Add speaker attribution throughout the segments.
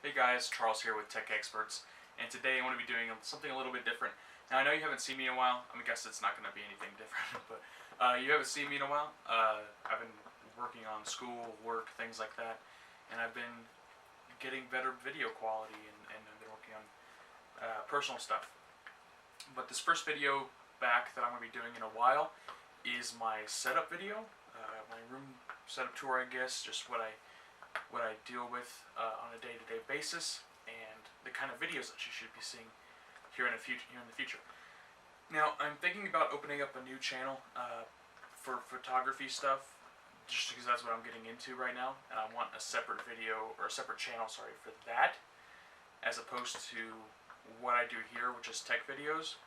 Speaker 1: Hey guys, Charles here with Tech Experts, and today I'm going to be doing something a little bit different. Now I know you haven't seen me in a while. I guess it's not going to be anything different, but you haven't seen me in a while. I've been working on school, work, things like that, and I've been getting better video quality, and I've been working on personal stuff. But this first video back that I'm going to be doing in a while is my setup video, my room setup tour, I guess, just what I deal with on a day-to-day basis, and the kind of videos that you should be seeing here in the future. Now, I'm thinking about opening up a new channel for photography stuff, just because that's what I'm getting into right now, and I want a separate video, or a separate channel, sorry, for that, as opposed to what I do here, which is tech videos.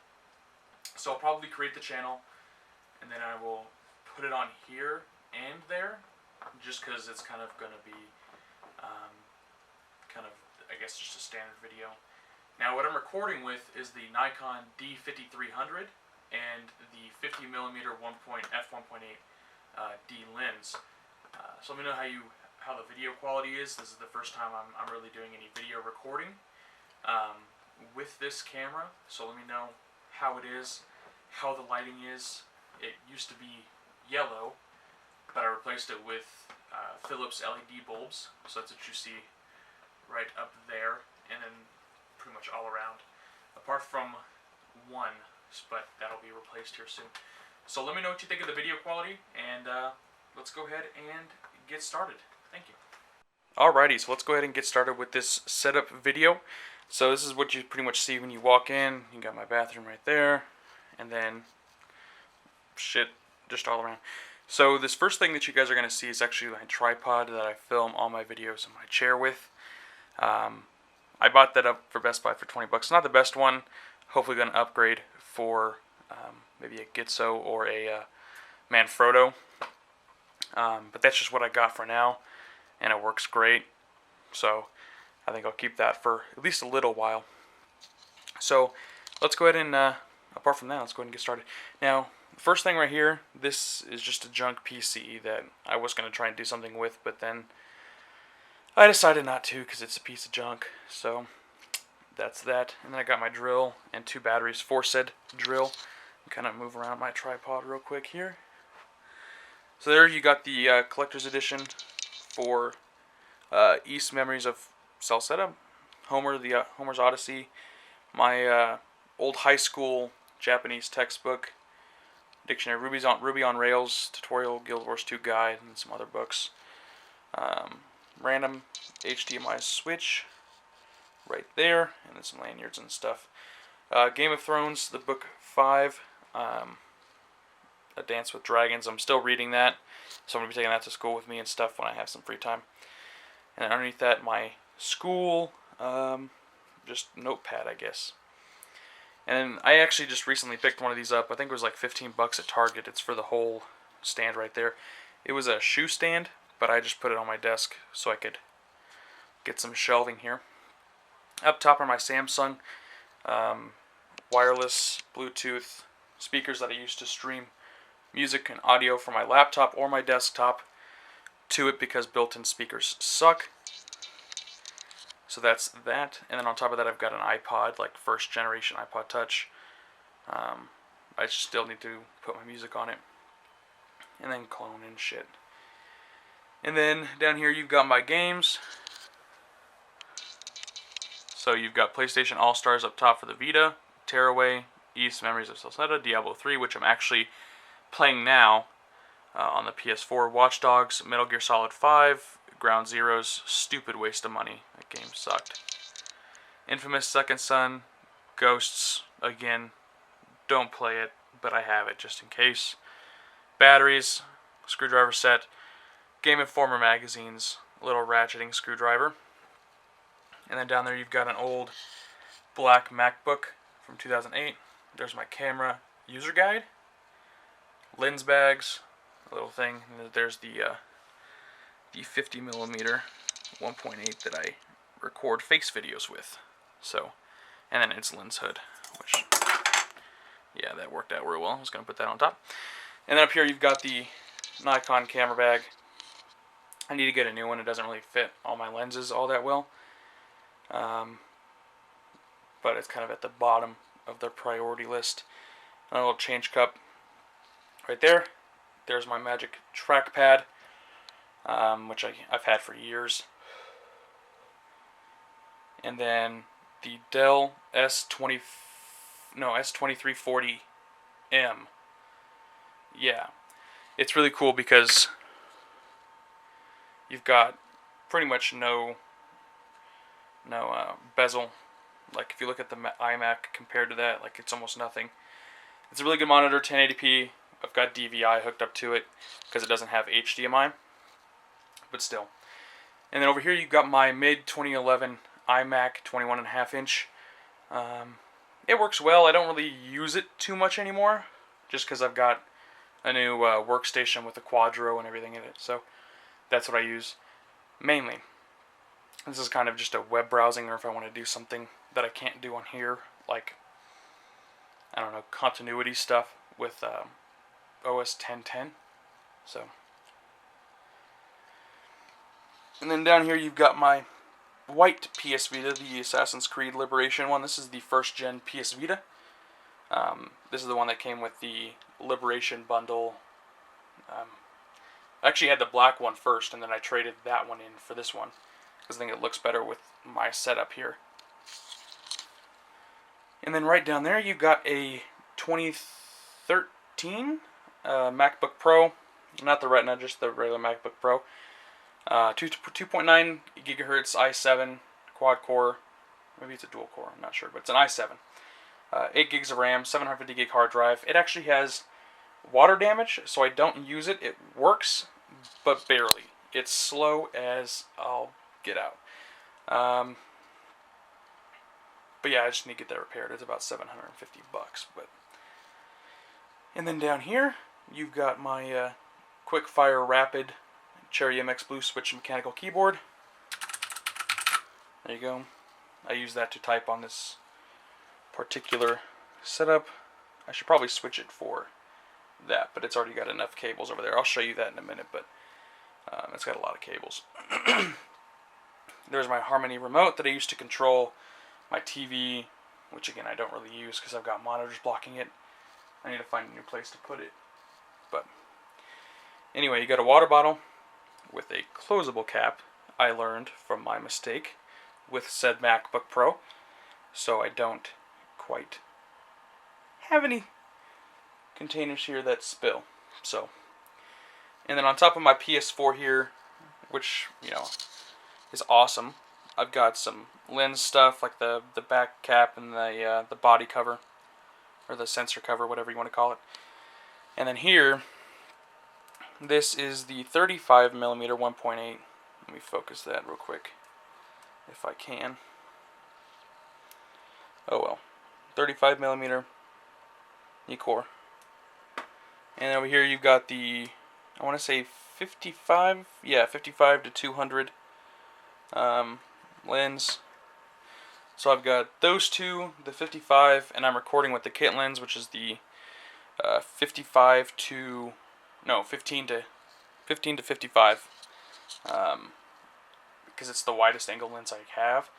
Speaker 1: So I'll probably create the channel, and then I will put it on here and there, just because it's kind of going to be I guess, just a standard video. Now, what I'm recording with is the Nikon D5300 and the 50mm f1.8 D lens. So let me know how the video quality is. This is the first time I'm really doing any video recording with this camera. So let me know how it is, how the lighting is. It used to be yellow, but I replaced it with Philips LED bulbs. So that's what you see right up there, and then pretty much all around, apart from one, but that'll be replaced here soon. So let me know what you think of the video quality, and let's go ahead and get started. Thank you. Alrighty, so let's go ahead and get started with this setup video. So this is what you pretty much see when you walk in. You got my bathroom right there, and then shit just all around. So this first thing that you guys are going to see is actually my tripod that I film all my videos in my chair with. I bought that up for Best Buy for 20 bucks. Not the best one. Hopefully going to upgrade for maybe a Gitzo or a Manfrotto. But that's just what I got for now, and it works great. So I think I'll keep that for at least a little while. So let's go ahead and, apart from that, let's go ahead and get started. Now, first thing right here, this is just a junk PC that I was going to try and do something with, but then I decided not to because it's a piece of junk. So that's that. And then I got my drill and 2 batteries for said drill. Kind of move around my tripod real quick here. So there you got the collector's edition for East Memories of Salsetta, Homer's Odyssey, my old high school Japanese textbook, dictionary, Ruby on Rails, tutorial, Guild Wars 2 guide, and some other books. Random HDMI switch right there, and then some lanyards and stuff. Game of Thrones, the book 5, A Dance with Dragons. I'm still reading that, so I'm going to be taking that to school with me and stuff when I have some free time. And then underneath that, my school, just notepad, I guess. And I actually just recently picked one of these up. I think it was like 15 bucks at Target. It's for the whole stand right there. It was a shoe stand, but I just put it on my desk so I could get some shelving here. Up top are my Samsung wireless Bluetooth speakers that I use to stream music and audio from my laptop or my desktop to it because built-in speakers suck. So that's that. And then on top of that, I've got an iPod, like first generation iPod Touch. I still need to put my music on it. And then clone and shit. And then down here you've got my games. So you've got PlayStation All-Stars up top for the Vita, Tearaway, East Memories of Salsetta, Diablo 3, which I'm actually playing now on the PS4, Watch Dogs, Metal Gear Solid 5, Ground Zeroes, stupid waste of money. That game sucked. Infamous Second Son, Ghosts, again, don't play it, but I have it just in case. Batteries, screwdriver set, Game Informer magazines, little ratcheting screwdriver. And then down there you've got an old black MacBook from 2008. There's my camera user guide, lens bags, a little thing. And there's the 50mm 1.8 that I record face videos with. So, and then its lens hood, which, yeah, that worked out real well. I was going to put that on top. And then up here you've got the Nikon camera bag. I need to get a new one. It doesn't really fit all my lenses all that well. but it's kind of at the bottom of their priority list. And a little change cup right there. There's my Magic trackpad, which I've had for years. And then the Dell S2340M. Yeah, it's really cool because you've got pretty much no bezel. Like if you look at the iMac compared to that, like it's almost nothing. It's a really good monitor, 1080p. I've got DVI hooked up to it because it doesn't have HDMI, but still. And then over here you've got my mid 2011 iMac 21.5 inch. It works well. I don't really use it too much anymore, just because I've got a new workstation with a Quadro and everything in it. So that's what I use mainly. This is kind of just a web browsing, or if I want to do something that I can't do on here, like, I don't know, continuity stuff with OS 10.10. So, and then down here you've got my white PS Vita, the Assassin's Creed Liberation one. This is the first gen PS Vita. This is the one that came with the Liberation bundle. I actually had the black one first, and then I traded that one in for this one, because I think it looks better with my setup here. And then right down there, you've got a 2013 MacBook Pro. Not the Retina, just the regular MacBook Pro. 2.9 gigahertz i7 quad core. Maybe it's a dual core, I'm not sure, but it's an i7. 8 gigs of RAM, 750 gig hard drive. It actually has water damage, so I don't use it. It works, but barely. It's slow as I'll get out. But yeah, I just need to get that repaired. It's about $750. But and then down here, you've got my Quickfire Rapid Cherry MX Blue Switch mechanical keyboard. There you go. I use that to type on this particular setup. I should probably switch it for that, but it's already got enough cables over there. I'll show you that in a minute, but it's got a lot of cables. There's my Harmony remote that I used to control my TV, which again I don't really use because I've got monitors blocking it. I need to find a new place to put it. But anyway, you got a water bottle with a closable cap. I learned from my mistake with said MacBook Pro, so I don't quite have any containers here that spill. So, and then on top of my PS4 here, which, you know, is awesome, I've got some lens stuff like the back cap and the body cover, or the sensor cover, whatever you want to call it. And then here, this is the 35mm 1.8. Let me focus that real quick, if I can. Oh well, 35mm E-core. And over here you've got the, I want to say 55 to 200 lens. So I've got those two, the 55, and I'm recording with the kit lens, which is the 15 to 55, because it's the widest angle lens I have.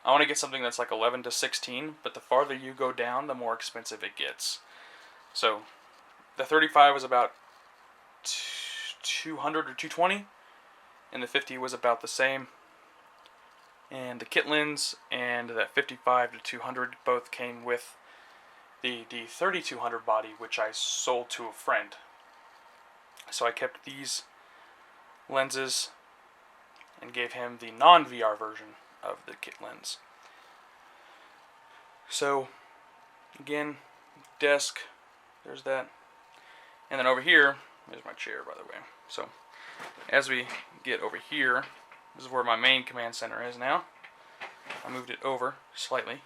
Speaker 1: I want to get something that's like 11 to 16, but the farther you go down, the more expensive it gets. So the 35 was about 200 or 220, and the 50 was about the same. And the kit lens and that 55 to 200 both came with the 3200 body, which I sold to a friend. So I kept these lenses and gave him the non-VR version of the kit lens. So again, desk, there's that. And then over here, there's my chair, by the way. So as we get over here, this is where my main command center is now. I moved it over slightly.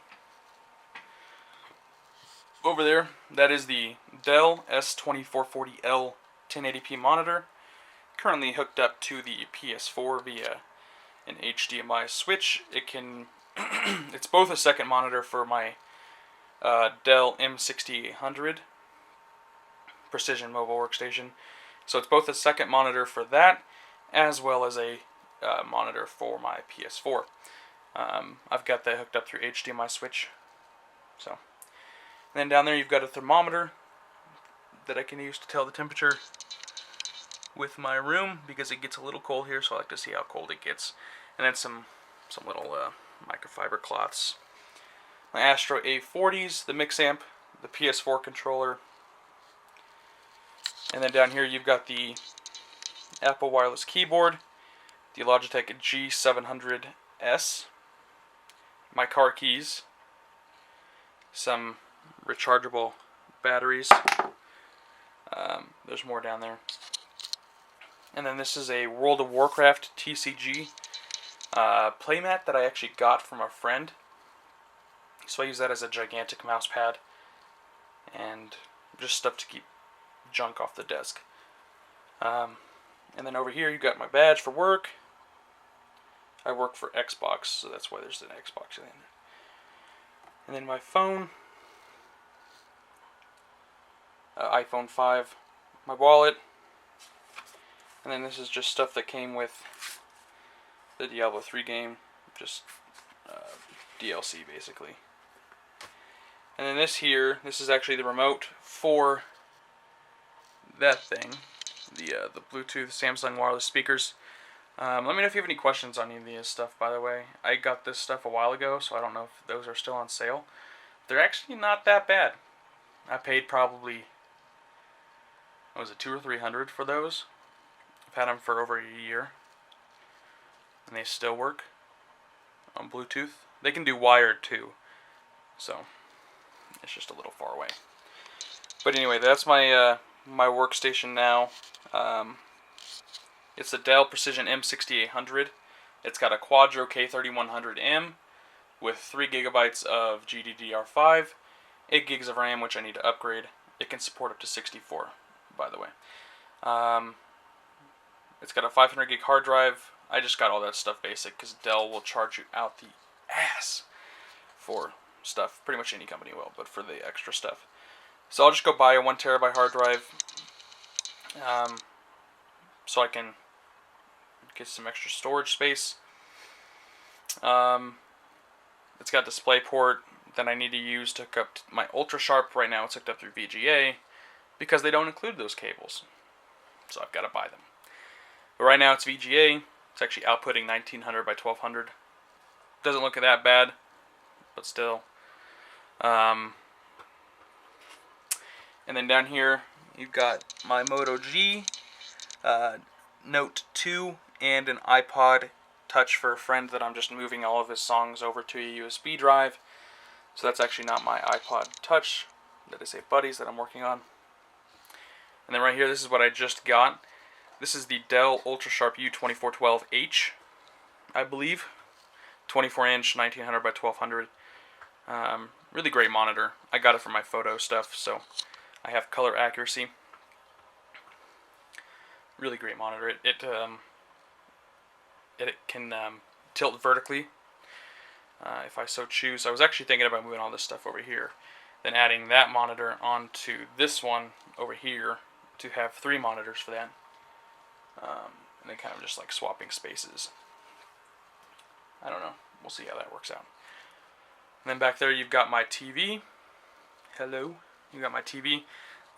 Speaker 1: Over there, that is the Dell S2440L 1080p monitor, currently hooked up to the PS4 via an HDMI switch. It can, it's both a second monitor for my Dell M6800 Precision Mobile Workstation. So it's both a second monitor for that, as well as a monitor for my PS4. I've got that hooked up through HDMI switch. So, and then down there you've got a thermometer that I can use to tell the temperature with my room, because it gets a little cold here, so I like to see how cold it gets. And then some little microfiber cloths. My Astro A40s, the mix amp, the PS4 controller, and then down here you've got the Apple wireless keyboard, the Logitech G700S, my car keys, some rechargeable batteries. There's more down there. And then this is a World of Warcraft TCG playmat that I actually got from a friend. So I use that as a gigantic mouse pad and just stuff to keep junk off the desk. And then over here you got my badge for work. I work for Xbox, so that's why there's an Xbox in there. And then my phone, iPhone 5, my wallet, and then this is just stuff that came with the Diablo 3 game, just DLC basically. And then this is actually the remote for that thing, the Bluetooth Samsung wireless speakers. Let me know if you have any questions on any of this stuff, by the way. I got this stuff a while ago, so I don't know if those are still on sale. They're actually not that bad. I paid probably, what was it, $200 or $300 for those. I've had them for over a year, and they still work on Bluetooth. They can do wired too, so it's just a little far away. But anyway, that's my my workstation now. It's a Dell Precision M6800. It's got a Quadro K3100M with 3 GB of GDDR5, 8 gigs of RAM, which I need to upgrade. It can support up to 64, by the way. It's got a 500 gig hard drive. I just got all that stuff basic because Dell will charge you out the ass for stuff. Pretty much any company will, but for the extra stuff. So I'll just go buy a 1 terabyte hard drive so I can get some extra storage space. It's got DisplayPort that I need to use to hook up to my UltraSharp. Right now it's hooked up through VGA because they don't include those cables. So I've got to buy them. But right now it's VGA. It's actually outputting 1900 by 1200. Doesn't look that bad, but still. And then down here you've got my Moto G, Note 2, and an iPod Touch for a friend that I'm just moving all of his songs over to a USB drive. So that's actually not my iPod Touch. That is a buddy's that I'm working on. And then right here, this is what I just got. This is the Dell UltraSharp U2412H, I believe. 24-inch, 1900 by 1200. Really great monitor. I got it for my photo stuff, so I have color accuracy. Really great monitor. It can tilt vertically if I so choose. I was actually thinking about moving all this stuff over here, then adding that monitor onto this one over here to have 3 monitors for that, and then kind of just like swapping spaces. I don't know. We'll see how that works out. And then back there you've got my TV. Hello. You got my TV.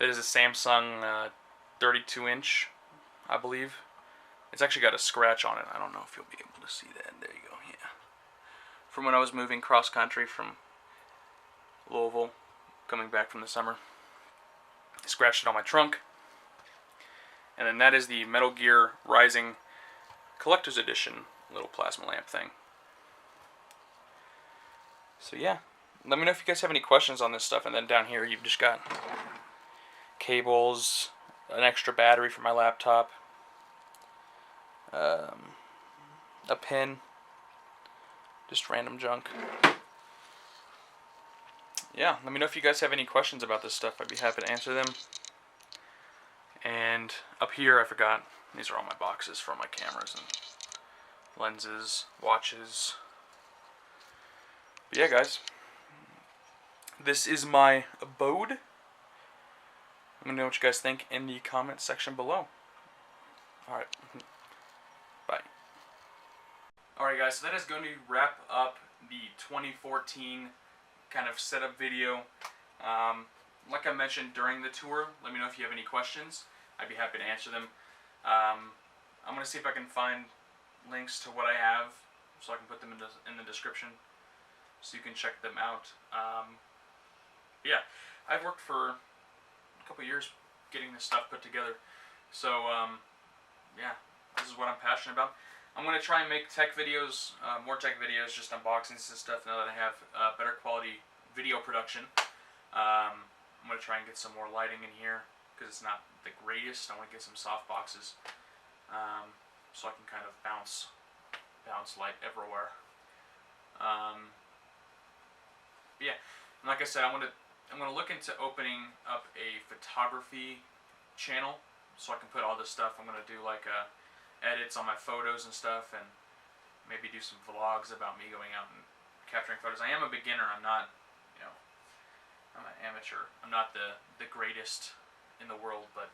Speaker 1: That is a Samsung 32-inch, I believe. It's actually got a scratch on it. I don't know if you'll be able to see that. There you go, yeah. From when I was moving cross-country from Louisville, coming back from the summer. I scratched it on my trunk. And then that is the Metal Gear Rising Collector's Edition little plasma lamp thing. So yeah, let me know if you guys have any questions on this stuff. And then down here you've just got cables, an extra battery for my laptop, a pen, just random junk. Yeah, let me know if you guys have any questions about this stuff. I'd be happy to answer them. And up here, I forgot, these are all my boxes for my cameras and lenses, watches. But yeah, guys, this is my abode. Let me know what you guys think in the comments section below. Alright. Bye. Alright guys, so that is going to wrap up the 2014 kind of setup video. Like I mentioned during the tour, let me know if you have any questions. I'd be happy to answer them. I'm going to see if I can find links to what I have so I can put them in the description so you can check them out. Yeah, I've worked for a couple years getting this stuff put together. So, yeah, this is what I'm passionate about. I'm going to try and make tech videos, more tech videos, just unboxings and stuff now that I have better quality video production. I'm going to try and get some more lighting in here because it's not the greatest. I want to get some soft boxes so I can kind of bounce light everywhere. Yeah, and like I said, I'm gonna look into opening up a photography channel so I can put all this stuff. I'm gonna do like edits on my photos and stuff, and maybe do some vlogs about me going out and capturing photos. I am a beginner. I'm not, I'm an amateur. I'm not the greatest in the world, but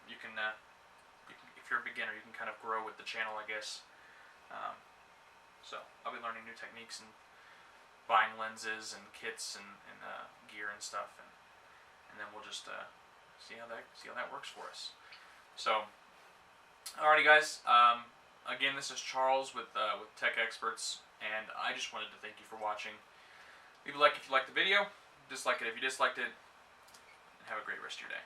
Speaker 1: you can if you're a beginner, you can kind of grow with the channel, I guess. So I'll be learning new techniques and buying lenses and kits and gear and stuff, and then we'll just see how that works for us. So, alrighty guys. Again, this is Charles with Tech Experts, and I just wanted to thank you for watching. Leave a like if you liked the video, dislike it if you disliked it, and have a great rest of your day.